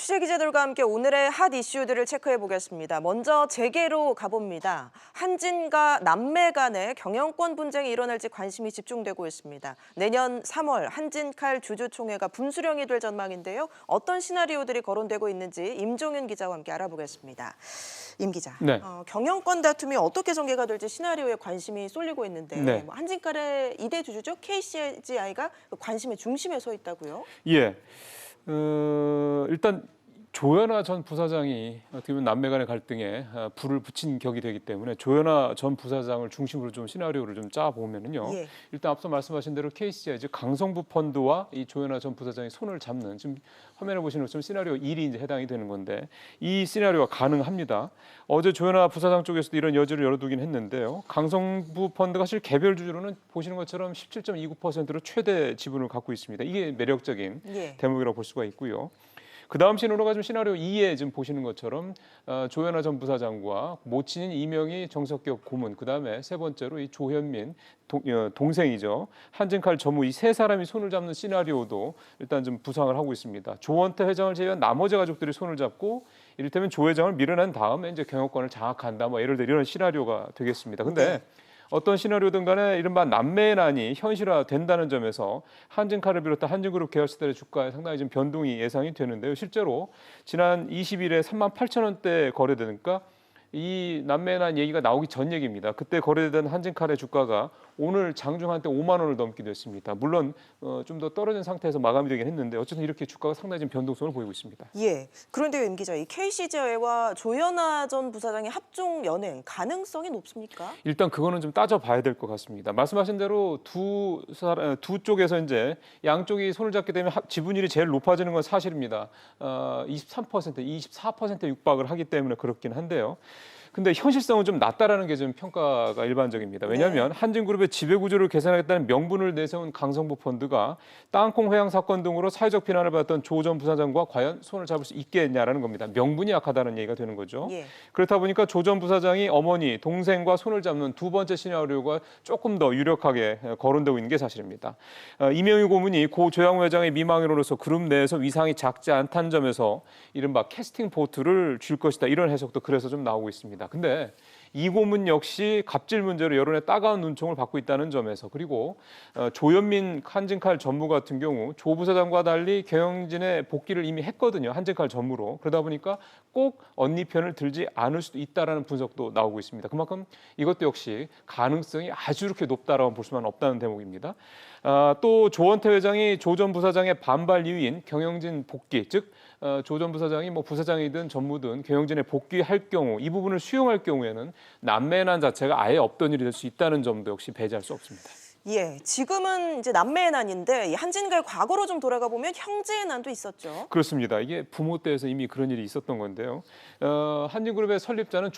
취재 기자들과 함께 오늘의 핫 이슈들을 체크해 보겠습니다. 먼저 재계로 가봅니다. 한진과 남매 간의 경영권 분쟁이 일어날지 관심이 집중되고 있습니다. 내년 3월 한진칼 주주총회가 분수령이 될 전망인데요. 어떤 시나리오들이 거론되고 있는지 임종윤 기자와 함께 알아보겠습니다. 임 기자, 네. 경영권 다툼이 어떻게 전개가 될지 시나리오에 관심이 쏠리고 있는데 네. 한진칼의 2대 주주죠? KCI가 관심의 중심에 서 있다고요? 예. 일단 조현아 전 부사장이 어떻게 보면 남매 간의 갈등에 불을 붙인 격이 되기 때문에 조현아 전 부사장을 중심으로 좀 시나리오를 좀 짜보면은요. 예. 일단 앞서 말씀하신 대로 KCI, 즉 강성부 펀드와 이 조현아 전 부사장이 손을 잡는, 지금 화면에 보시는 것처럼 시나리오 1이 이제 해당이 되는 건데, 이 시나리오가 가능합니다. 어제 조현아 부사장 쪽에서도 이런 여지를 열어두긴 했는데요. 강성부 펀드가 사실 개별 주주로는 보시는 것처럼 17.29%로 최대 지분을 갖고 있습니다. 이게 매력적인 예. 대목이라고 볼 수가 있고요. 그 다음 시나리오가 좀 시나리오 2에 지금 보시는 것처럼 조현아 전 부사장과 모친인 이명희 정석격 고문, 그 다음에 세 번째로 이 조현민 동생이죠. 한진칼 전무, 이 세 사람이 손을 잡는 시나리오도 일단 좀 부상을 하고 있습니다. 조원태 회장을 제외한 나머지 가족들이 손을 잡고 이를테면 조 회장을 밀어낸 다음에 이제 경영권을 장악한다, 뭐 예를 들어 이런 시나리오가 되겠습니다. 근데 어떤 시나리오든 간에 이른바 남매의 난이 현실화된다는 점에서 한진칼을 비롯한 한진그룹 계열사들의 주가에 상당히 좀 변동이 예상이 되는데요. 실제로 지난 20일에 38,000원대 거래되니까 이 남매의 난 얘기가 나오기 전 얘기입니다. 그때 거래되던 한진칼의 주가가 오늘 장중 한때 5만 원을 넘기도 했습니다. 물론 좀 더 떨어진 상태에서 마감이 되긴 했는데 어쨌든 이렇게 주가가 상당히 좀 변동성을 보이고 있습니다. 예. 그런데요, 임 기자, 이 KC제와 조현아 전 부사장의 합종 연행 가능성이 높습니까? 일단 그거는 좀 따져봐야 될 것 같습니다. 말씀하신 대로 두 쪽에서 이제 양쪽이 손을 잡게 되면 지분율이 제일 높아지는 건 사실입니다. 23%, 24%에 육박을 하기 때문에 그렇긴 한데요. 근데 현실성은 좀 낮다라는 게 좀 평가가 일반적입니다. 왜냐하면 한진그룹의 지배구조를 개선하겠다는 명분을 내세운 강성부 펀드가 땅콩 회항 사건 등으로 사회적 비난을 받았던 조 전 부사장과 과연 손을 잡을 수 있겠냐라는 겁니다. 명분이 약하다는 얘기가 되는 거죠. 예. 그렇다 보니까 조 전 부사장이 어머니, 동생과 손을 잡는 두 번째 시나리오가 조금 더 유력하게 거론되고 있는 게 사실입니다. 이명희 고문이 고 조양호 회장의 미망으로서 그룹 내에서 위상이 작지 않다는 점에서 이른바 캐스팅 보트를 줄 것이다, 이런 해석도 그래서 좀 나오고 있습니다. 근데 이 고문 역시 갑질 문제로 여론의 따가운 눈총을 받고 있다는 점에서, 그리고 조현민 한진칼 전무 같은 경우 조 부사장과 달리 경영진의 복귀를 이미 했거든요. 한진칼 전무로. 그러다 보니까 꼭 언니 편을 들지 않을 수도 있다라는 분석도 나오고 있습니다. 그만큼 이것도 역시 가능성이 아주 이렇게 높다라고 볼 수만 없다는 대목입니다. 또 조원태 회장이 조 전 부사장의 반발 이유인 경영진 복귀, 즉 조 전 부사장이 뭐 부사장이든 전무든 경영진에 복귀할 경우, 이 부분을 수용할 경우에는 남매의 난 자체가 아예 없던 일이 될 수 있다는 점도 역시 배제할 수 없습니다. 예, 지금은 이제 남매의 난인데 이 한진가의 과거로 좀 돌아가 보면 형제의 난도 있었죠. 그렇습니다. 이게 부모 때에서 이미 그런 일이 있었던 건데요. 한진그룹의 설립자는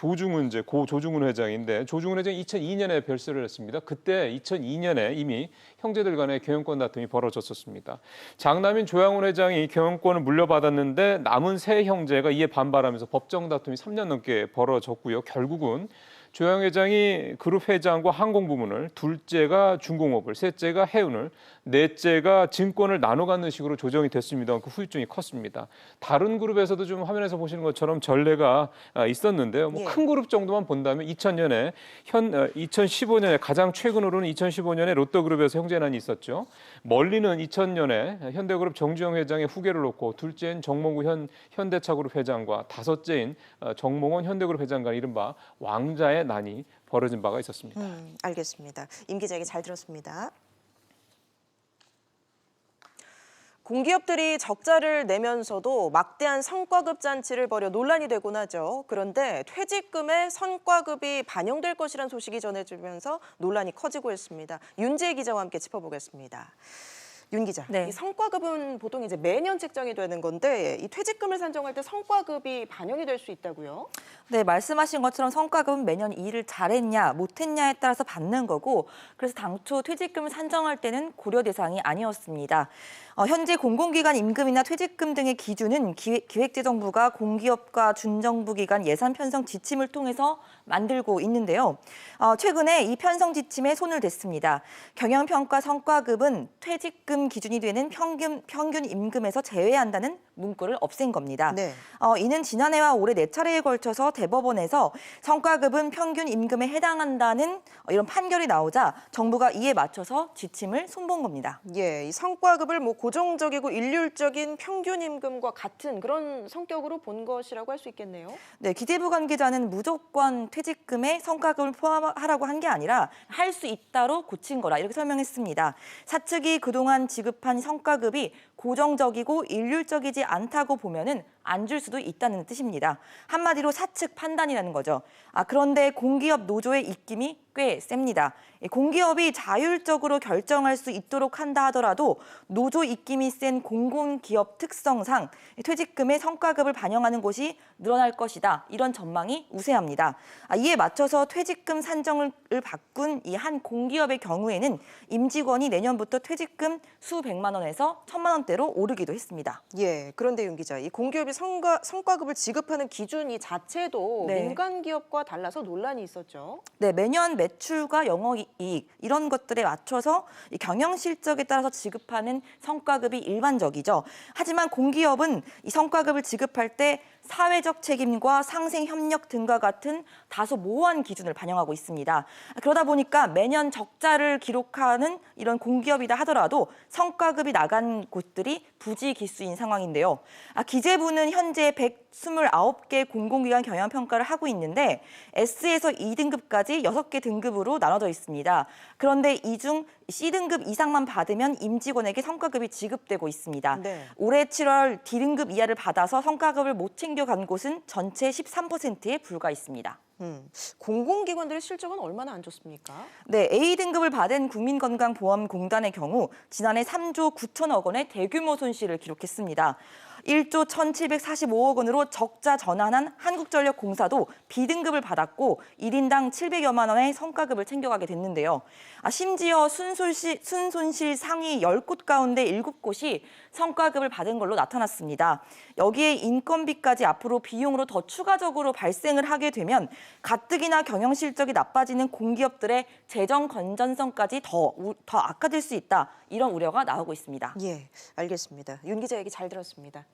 고 조중훈 회장인데, 조중훈 회장이 2002년에 별세를 했습니다. 그때 2002년에 이미 형제들 간의 경영권 다툼이 벌어졌었습니다. 장남인 조양훈 회장이 경영권을 물려받았는데 남은 세 형제가 이에 반발하면서 법정 다툼이 3년 넘게 벌어졌고요. 결국은 조양 회장이 그룹 회장과 항공부문을, 둘째가 중공업을, 셋째가 해운을, 넷째가 증권을 나눠 갖는 식으로 조정이 됐습니다. 그 후유증이 컸습니다. 다른 그룹에서도 좀 화면에서 보시는 것처럼 전례가 있었는데요. 뭐 큰 그룹 정도만 본다면 2015년에 가장 최근으로는 2015년에 롯데그룹에서 형제난이 있었죠. 멀리는 2000년에 현대그룹 정주영 회장의 후계를 놓고 둘째인 정몽구 현대차그룹 회장과 다섯째인 정몽원 현대그룹 회장 간 이른바 왕자의 난이 벌어진 바가 있었습니다. 알겠습니다. 임 기자에게 잘 들었습니다. 공기업들이 적자를 내면서도 막대한 성과급 잔치를 벌여 논란이 되곤 하죠. 그런데 퇴직금에 성과급이 반영될 것이라는 소식이 전해지면서 논란이 커지고 있습니다. 윤지혜 기자와 함께 짚어보겠습니다. 윤 기자, 네. 이 성과급은 보통 이제 매년 책정이 되는 건데 이 퇴직금을 산정할 때 성과급이 반영이 될 수 있다고요? 네, 말씀하신 것처럼 성과급은 매년 일을 잘했냐 못했냐에 따라서 받는 거고, 그래서 당초 퇴직금을 산정할 때는 고려 대상이 아니었습니다. 현재 공공기관 임금이나 퇴직금 등의 기준은 기획재정부가 공기업과 준정부 기관 예산 편성 지침을 통해서 만들고 있는데요. 최근에 이 편성 지침에 손을 댔습니다. 경영평가 성과급은 퇴직금 기준이 되는 평균 임금에서 제외한다는 문구를 없앤 겁니다. 네. 이는 지난해와 올해 4차례에 걸쳐서 대법원에서 성과급은 평균 임금에 해당한다는 이런 판결이 나오자 정부가 이에 맞춰서 지침을 손본 겁니다. 예, 이 성과급을 뭐 고정적이고 일률적인 평균 임금과 같은 그런 성격으로 본 것이라고 할 수 있겠네요. 네, 기재부 관계자는 무조건 퇴직금에 성과급을 포함하라고 한 게 아니라 할 수 있다로 고친 거라 이렇게 설명했습니다. 사측이 그동안 지급한 성과급이 고정적이고 일률적이지 않다고 보면은 안 줄 수도 있다는 뜻입니다. 한마디로 사측 판단이라는 거죠. 그런데 공기업 노조의 입김이 꽤 셉니다. 공기업이 자율적으로 결정할 수 있도록 한다 하더라도 노조 입김이 센 공공기업 특성상 퇴직금의 성과급을 반영하는 곳이 늘어날 것이다. 이런 전망이 우세합니다. 이에 맞춰서 퇴직금 산정을 바꾼 이 한 공기업의 경우에는 임직원이 내년부터 퇴직금 수백만 원에서 1,000만 원대로 오르기도 했습니다. 예, 그런데 윤 기자, 이 공기업이 성과급을 지급하는 기준 이 자체도 네. 민간 기업과 달라서 논란이 있었죠. 네, 매년 매출과 영업이익 이런 것들에 맞춰서 이 경영 실적에 따라서 지급하는 성과급이 일반적이죠. 하지만 공기업은 이 성과급을 지급할 때 사회적 책임과 상생 협력 등과 같은 다소 모호한 기준을 반영하고 있습니다. 그러다 보니까 매년 적자를 기록하는 이런 공기업이다 하더라도 성과급이 나간 곳들이 부지기수인 상황인데요. 기재부는 현재 129개 공공기관 경영평가를 하고 있는데 S에서 2등급까지 6개 등급으로 나눠져 있습니다. 그런데 이 중 C등급 이상만 받으면 임직원에게 성과급이 지급되고 있습니다. 네. 올해 7월 D등급 이하를 받아서 성과급을 못 챙겨간 곳은 전체 13%에 불과했습니다. 공공기관들의 실적은 얼마나 안 좋습니까? 네, A등급을 받은 국민건강보험공단의 경우 지난해 3조 9천억 원의 대규모 손실을 기록했습니다. 1조 1,745억 원으로 적자 전환한 한국전력공사도 B등급을 받았고 1인당 700여만 원의 성과급을 챙겨가게 됐는데요. 심지어 순손실 상위 10곳 가운데 7곳이 성과급을 받은 걸로 나타났습니다. 여기에 인건비까지 앞으로 비용으로 더 추가적으로 발생을 하게 되면 가뜩이나 경영 실적이 나빠지는 공기업들의 재정 건전성까지 더 악화될 수 있다. 이런 우려가 나오고 있습니다. 예, 알겠습니다. 윤 기자 얘기 잘 들었습니다.